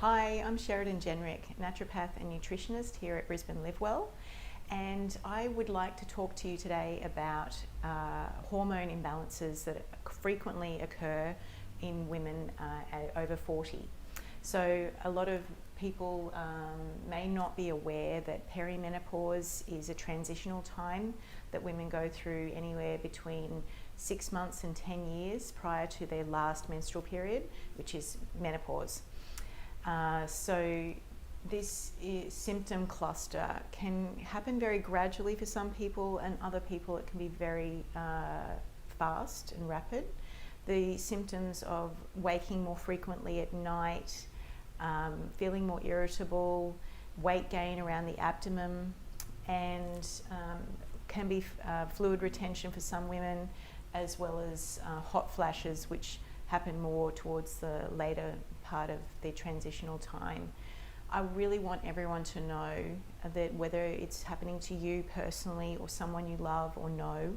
Hi, I'm Sheridan Genrich, naturopath and nutritionist here at Brisbane Live Well, and I would like to talk to you today about hormone imbalances that frequently occur in women over 40. So a lot of people may not be aware that perimenopause is a transitional time that women go through anywhere between 6 months and 10 years prior to their last menstrual period, which is menopause. So this symptom cluster can happen very gradually for some people, and other people it can be very fast and rapid. The symptoms of waking more frequently at night, feeling more irritable, weight gain around the abdomen, and can be fluid retention for some women, as well as hot flashes, which happen more towards the later part of their transitional time. I really want everyone to know that whether it's happening to you personally or someone you love or know,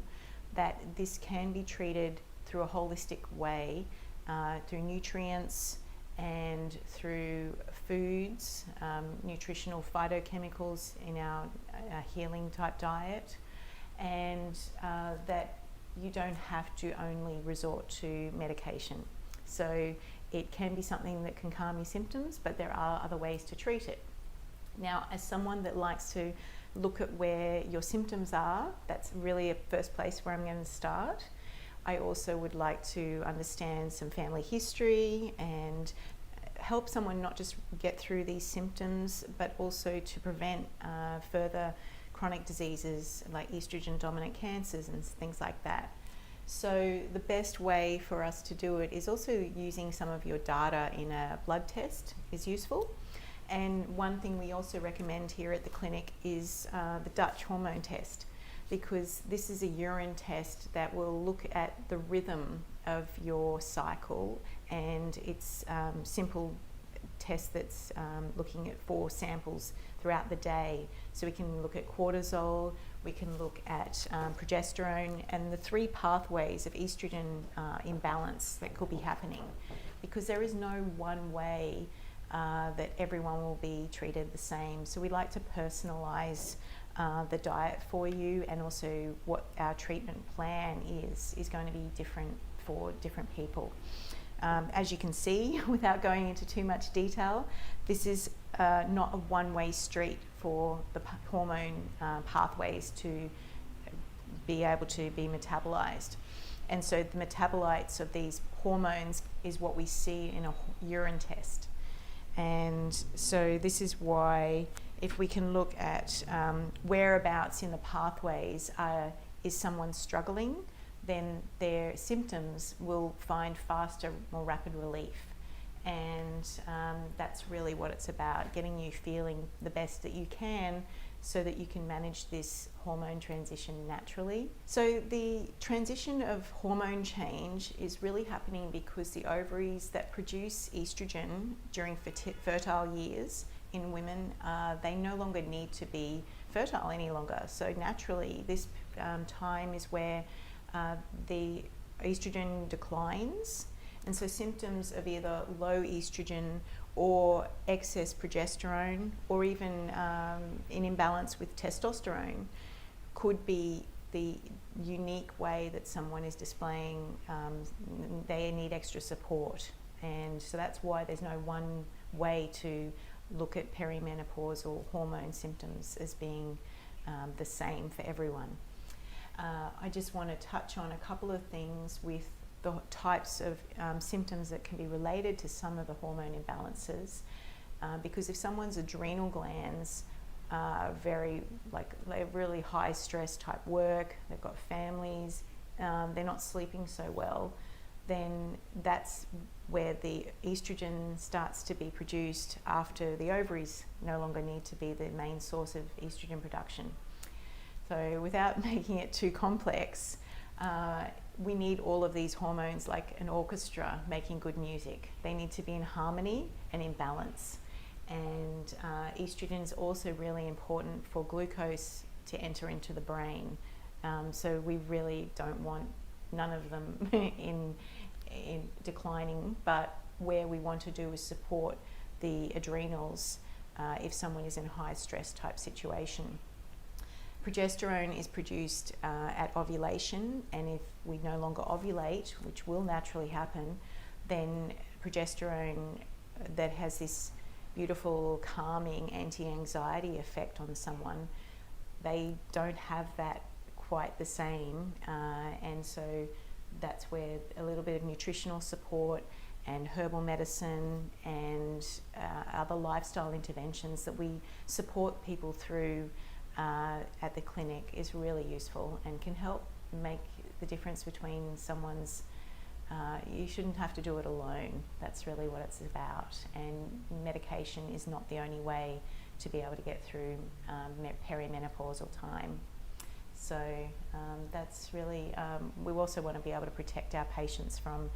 that this can be treated through a holistic way, through nutrients and through foods, nutritional phytochemicals in our healing type diet, and that you don't have to only resort to medication. So it can be something that can calm your symptoms, but there are other ways to treat it. Now, as someone that likes to look at where your symptoms are, that's really a first place where I'm going to start. I also would like to understand some family history and help someone not just get through these symptoms, but also to prevent further chronic diseases like estrogen dominant cancers and things like that. So the best way for us to do it is also using some of your data in a blood test is useful. And one thing we also recommend here at the clinic is the Dutch hormone test, because this is a urine test that will look at the rhythm of your cycle, and it's simple test that's looking at 4 samples throughout the day. So we can look at cortisol, we can look at progesterone, and the 3 pathways of estrogen imbalance that could be happening, because there is no one way that everyone will be treated the same. So we like to personalize the diet for you, and also what our treatment plan is going to be different for different people. As you can see, without going into too much detail, this is not a one-way street for the hormone pathways to be able to be metabolized. And so the metabolites of these hormones is what we see in a urine test. And so this is why, if we can look at whereabouts in the pathways is someone struggling, then their symptoms will find faster, more rapid relief. And that's really what it's about, getting you feeling the best that you can so that you can manage this hormone transition naturally. So the transition of hormone change is really happening because the ovaries that produce estrogen during fertile years in women, they no longer need to be fertile any longer. So naturally, this time is where the estrogen declines, and so symptoms of either low estrogen or excess progesterone, or even an imbalance with testosterone, could be the unique way that someone is displaying they need extra support. And so that's why there's no one way to look at perimenopausal hormone symptoms as being the same for everyone. I just want to touch on a couple of things with the types of symptoms that can be related to some of the hormone imbalances, because if someone's adrenal glands are they're really high stress type work, they've got families, they're not sleeping so well, then that's where the estrogen starts to be produced after the ovaries no longer need to be the main source of estrogen production. So without making it too complex, we need all of these hormones like an orchestra making good music. They need to be in harmony and in balance. And estrogen is also really important for glucose to enter into the brain. So we really don't want none of them in declining, but where we want to do is support the adrenals if someone is in a high stress type situation. Progesterone is produced at ovulation, and if we no longer ovulate, which will naturally happen, then progesterone that has this beautiful calming anti-anxiety effect on someone, they don't have that quite the same, and so that's where a little bit of nutritional support and herbal medicine and other lifestyle interventions that we support people through at the clinic is really useful and can help make the difference between someone's you shouldn't have to do it alone. That's really what it's about, and medication is not the only way to be able to get through perimenopausal time. So that's really, we also want to be able to protect our patients from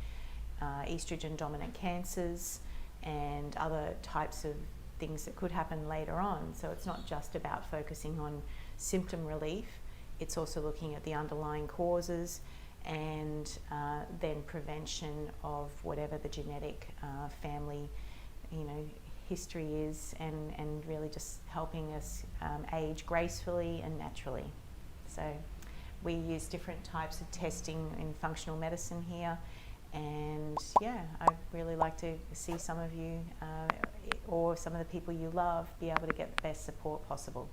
estrogen dominant cancers and other types of things that could happen later on. So it's not just about focusing on symptom relief, it's also looking at the underlying causes and then prevention of whatever the genetic family history is, and really just helping us age gracefully and naturally. So we use different types of testing in functional medicine here, and yeah, I'd really like to see some of you or some of the people you love be able to get the best support possible.